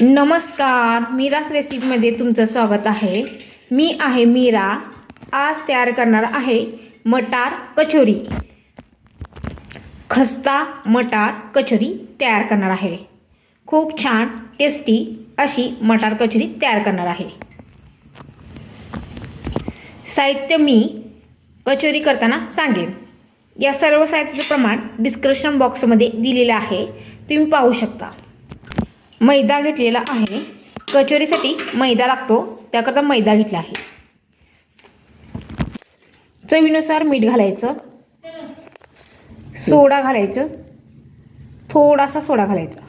नमस्कार, मीरास रेसिपीमध्ये तुमचं स्वागत आहे। मी आहे मीरा। आज तयार करणार आहे मटार कचोरी। खस्ता मटार कचोरी तयार करणार आहे। खूप छान टेस्टी अशी मटार कचोरी तयार करणार आहे। साहित्य मी कचोरी करताना सांगेन। या सर्व साहित्याचे प्रमाण डिस्क्रिप्शन बॉक्समध्ये दिलेले आहे, तुम्ही पाहू शकता। मैदा घेतलेला आहे। कचोरीसाठी मैदा लागतो, त्याकरता मैदा घेतला आहे। चवीनुसार मीठ घालायचं, सोडा घालायचं, थोडासा सोडा घालायचा।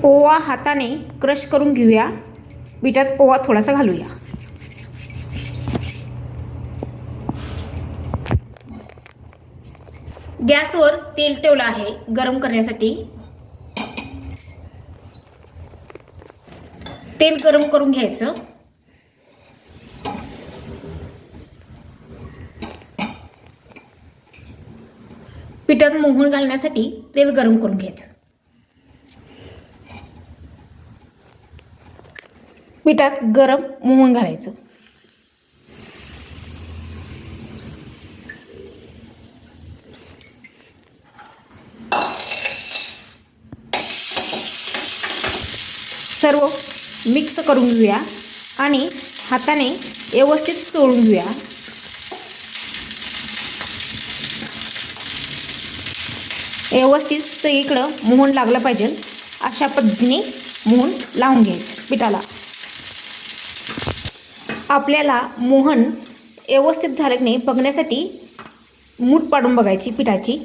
ओवा हाताने क्रश करून घेऊया। पिठात ओवा थोडासा घालूया। गॅसवर तेल ठेवलं आहे गरम करण्यासाठी। तेल गरम करून घ्यायचं। पिठात मोहन घालण्यासाठी तेल गरम करून घ्यायचं। पिठात गरम मोहन घालायचं। सर्व मिक्स करून घेऊया आणि हाताने व्यवस्थित चोळून घेऊया। व्यवस्थित सगळीकडे मोहन लागलं पाहिजे अशा पद्धतीने मोहन लावून घ्यायचं पिठाला। आपल्याला मोहन व्यवस्थित झालं की नाही बघण्यासाठी मूठ पाडून बघायची पिठाची,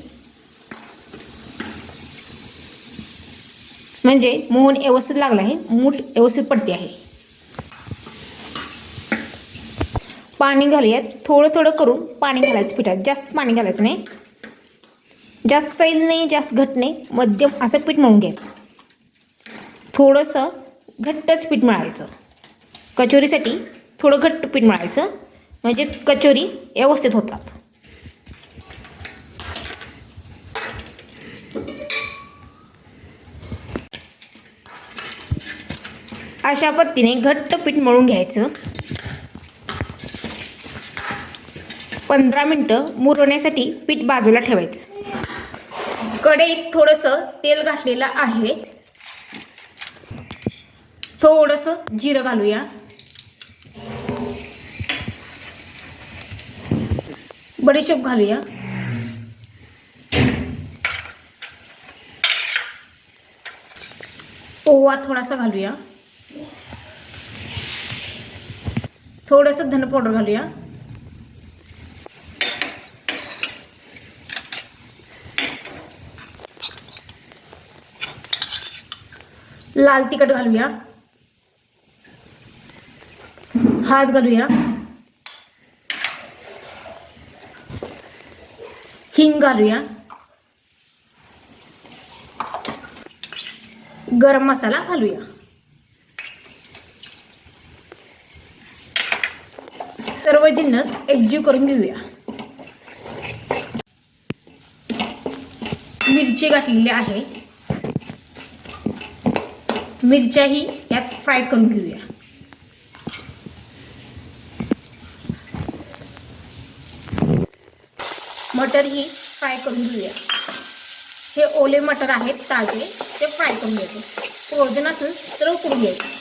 म्हणजे मोहन व्यवस्थित लागला आहे, मूठ व्यवस्थित पडते आहे। पाणी घालूयात, थोडं थोडं करून पाणी घालायचं पिठात, जास्त पाणी घालायचं नाही, जास्त सैल नाही जास्त घट्ट नाही, मध्यम असं पीठ मळून घ्यायचं। थोडंसं घट्टच पीठ मळायचं। कचोरीसाठी थोडं घट्ट पीठ मळायचं, म्हणजे कचोरी व्यवस्थित होतात। अशा पद्धतीने घट्ट पीठ मळून घ्यायचं। 15 मिनिटं मुरवण्यासाठी पीठ बाजूला ठेवायचं। कढईत थोडंसं तेल घातलेलं आहे। थोडंसं जिरं घालूया। बडीशेप घालूया। ओवा थोडासा घालूया। थोडंसं धन पावडर घालूया। लाल तिखट घालूया। हळद घालूया। हिंग घालूया। गरम मसाला घालूया। सर्व जिन्नस एकजीव करून घेऊया। मिरची घातलेली आहे, मिरच्याही यात फ्राय करून घेऊया। मटर ही फ्राय करून घेऊया। हे ओले मटर आहेत ताजे, ते फ्राय करून घ्यायचे। फ्रोझन असेल तर उकडून घ्यायचे।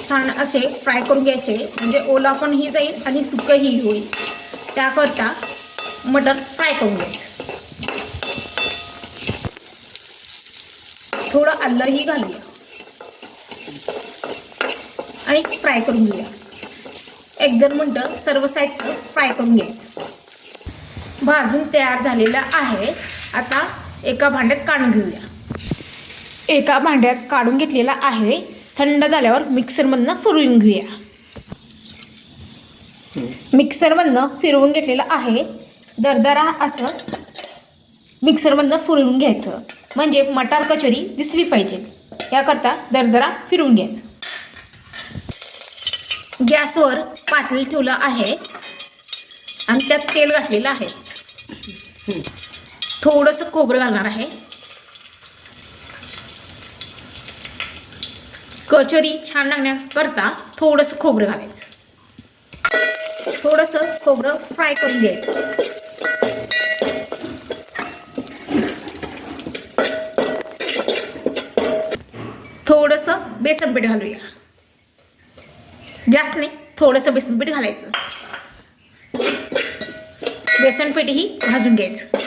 छान असे फ्राय करून घ्यायचे, म्हणजे ओला पण ही जाईल आणि सुकंही होईल, त्याकरता मटर फ्राय करून घ्यायचं। थोडं आलंही घालूया आणि फ्राय करून घेऊया। 1-2 मिनिटं सर्व साहित्य फ्राय करून घ्यायचं। भाजून तयार झालेलं आहे। आता एका भांड्यात काढून घेऊया। एका भांड्यात काढून घेतलेला आहे। थंड झाल्यावर मिक्सरमधनं फिरवून घेऊया। मिक्सरमधनं फिरवून घेतलेलं आहे। दरदरा असं मिक्सरमधनं फिरवून घ्यायचं, म्हणजे मटार कचोरी दिसली पाहिजे, याकरता दरदरा फिरवून घ्यायचं। गॅसवर पातेलं ठेवलं आहे आणि त्यात तेल घातलेलं आहे. थोडंसं खोबरं घालणार आहे. कचोरी छान लागण्याकरता थोडंसं खोबरं घालायचं. थोडंसं खोबरं फ्राय करून घ्यायचं. थोडंसं बेसन पीठ घालूया. जास्त नाही, थोडंसं बेसन पीठ घालायचं. बेसन पीठही भाजून घ्यायचं.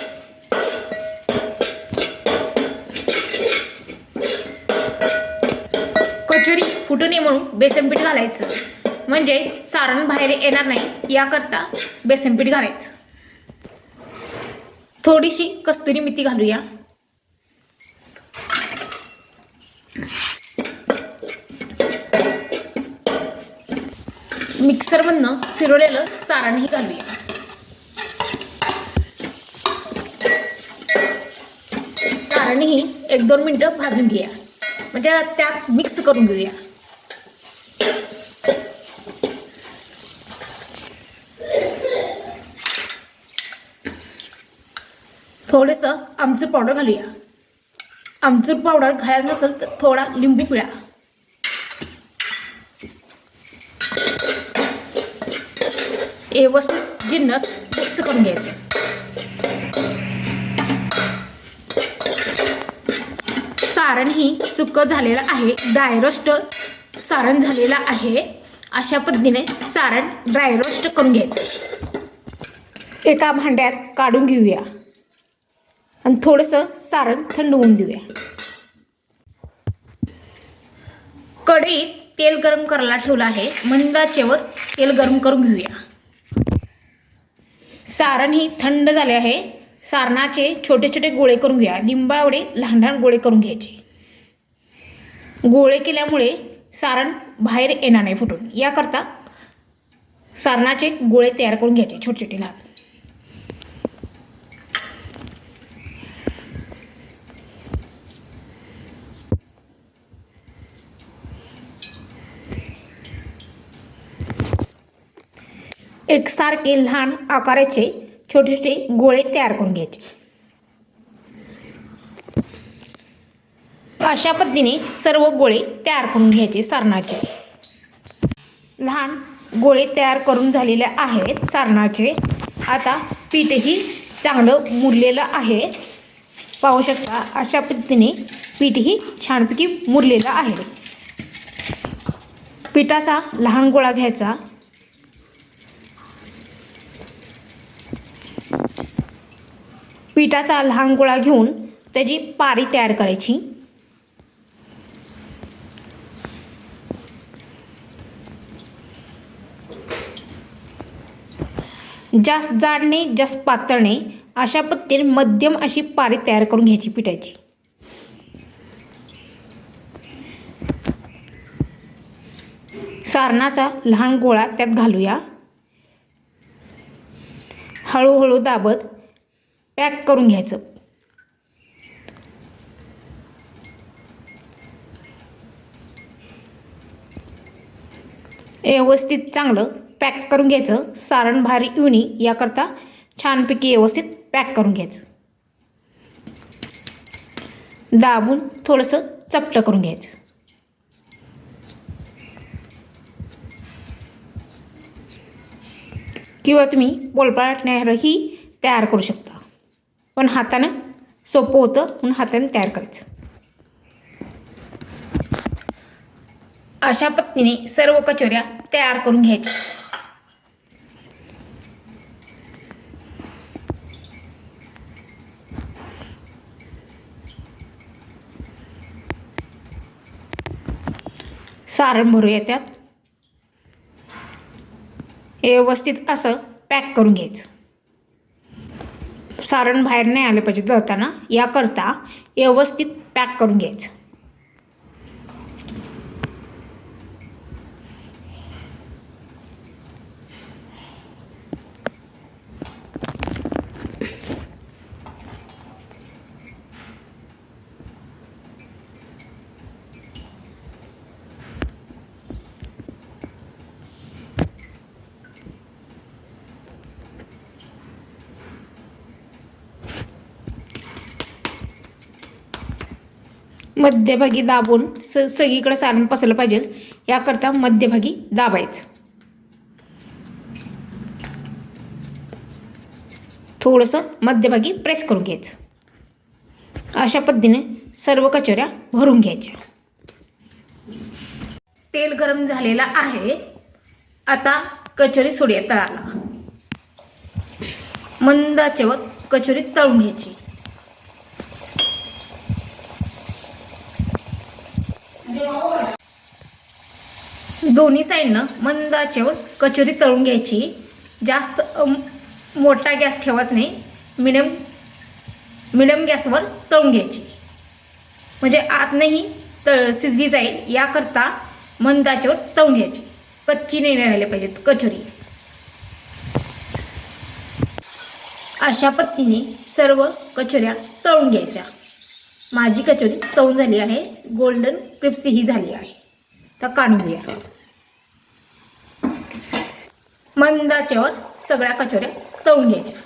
कचोरी फुटू नये म्हणून बेसन पीठ घालायचं, म्हणजे सारण बाहेर येणार नाही याकरता बेसन पीठ घालायचं. थोडीशी कस्तुरी मेथी घालूया. मिक्सरमधनं फिरवलेलं सारणही घालूया. सारणही 1-2 मिनिटं भाजून घ्या, म्हणजे त्यात मिक्स करून घेऊया. थोडंसं आमचूर पावडर घालूया. आमचूर पावडर घालायचं नसेल तर थोडा लिंबू पिळा. व्यवस्थित जिन्नस मिक्स करून घ्यायचे. सारण ही सुकं झालेलं आहे, ड्राय रोस्ट सारण झालेलं आहे. अशा पद्धतीने सारण ड्राय रोस्ट करून घ्यायचं. एका भांड्यात काढून घेऊया आणि थोडंसं सारण थंड होऊन देऊया. कढईत तेल गरम करायला ठेवलं आहे. मंद आचेवर तेल गरम करून घेऊया. सारण ही थंड झाले आहे. सारणाचे छोटे छोटे गोळे करून घ्या. लिंबा एवढे लहान लहान गोळे करून घ्यायचे. गोळे केल्यामुळे सारण बाहेर येणार नाही फुटून, याकरता सारणाचे गोळे तयार करून घ्यायचे छोटे छोटे लहान. एकसारखे लहान आकाराचे छोटे छोटे गोळे तयार करून घ्यायचे. अशा पद्धतीने सर्व गोळे तयार करून घ्यायचे सारणाचे. लहान गोळे तयार करून झालेले आहेत सारणाचे. आता पीठही चांगलं मुरलेलं आहे. पाहू शकता अशा पद्धतीने पीठही छानपैकी मुरलेलं आहे. पिठाचा लहान गोळा घ्यायचा. पिठाचा लहान गोळा घेऊन त्याची पारी तयार करायची. जास्त जाड नाही, जास्त पातळ नाही, अशा पद्धतीने मध्यम अशी पारी तयार करून घ्यायची पिठाची. सारणाचा लहान गोळा त्यात घालूया. हळूहळू दाबत पॅक करून घ्यायचं. व्यवस्थित चांगलं पॅक करून घ्यायचं. सारण बाहेर येऊ नये याकरता छानपैकी व्यवस्थित पॅक करून घ्यायचं. दाबून थोडंसं चपटं करून घ्यायचं. किंवा तुम्ही पोळपाटण्यावरही तयार करू शकता, पण हातानं सोपं होतं म्हणून हाताने तयार करायचं. अशा पद्धतीने सर्व कचोऱ्या तयार करून घ्यायच्या. सारण भरूया त्यात. व्यवस्थित असं पॅक करून घ्यायचं. सारण बाहेर नाही आलं पाहिजे दळताना, याकरता व्यवस्थित पॅक करून घ्यायचं. मध्यभागी दाबून सगळीकडे सारण पसरलं पाहिजे, याकरता मध्यभागी दाबायचं. थोडंसं मध्यभागी प्रेस करून घ्यायचं. अशा पद्धतीने सर्व कचोऱ्या भरून घ्यायच्या. तेल गरम झालेलं आहे. आता कचोरी सोडूया तळाला. मंद आचेवर कचोरी तळून घ्यायची. दोन्ही साईडनं मंद आचेवर कचोरी तळून घ्यायची. जास्त मोठा गॅस ठेवायचा नाही, मिडियम गॅसवर तळून घ्यायची, म्हणजे आतनंही शिजली जाईल. याकरता मंद आचेवर तळून घ्यायची. कच्ची नाही राहिली पाहिजेत कचोरी. अशा पद्धतीने सर्व कचोऱ्या तळून घ्यायच्या. माझी कचोरी तळून झाली आहे, गोल्डन क्रिप्सी ही झाली आहे. तर काढून घ्या. मंद आचेवर सगळ्या कचोऱ्या तळून घ्यायच्या.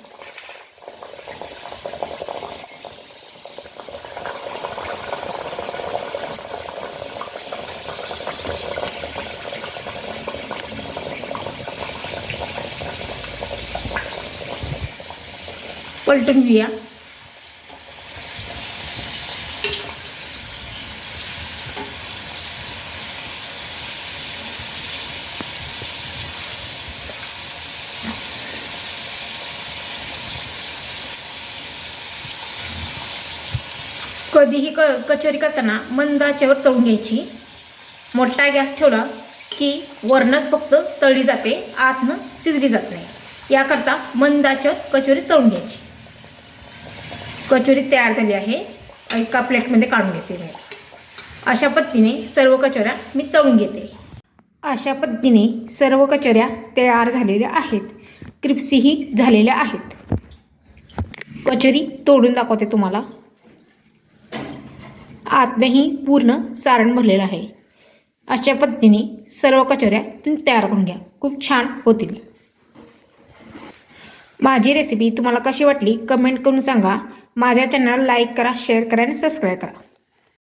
पलटून घेऊया. कधीही कचोरी करताना मंद आचेवर तळून घ्यायची. मोठा गॅस ठेवला की वरणच फक्त तळली जाते, आतनं शिजली जात नाही. याकरता मंद आचेवर कचोरी तळून घ्यायची. कचोरी तयार झाली आहे. एका प्लेटमध्ये काढून घेते मी. अशा पद्धतीने सर्व कचोऱ्या मी तळून घेते. अशा पद्धतीने सर्व कचोऱ्या तयार झालेल्या आहेत. क्रिप्सीही झालेल्या आहेत. कचोरी तोडून दाखवते तुम्हाला. आतनंही पूर्ण सारण भरलेलं आहे. अशा पद्धतीने सर्व कचोऱ्या तुम्ही तयार करून घ्या. खूप छान होतील. माझी रेसिपी तुम्हाला कशी वाटली कमेंट करून सांगा. माझ्या चॅनलला लाईक करा, शेअर करा आणि सबस्क्राईब करा.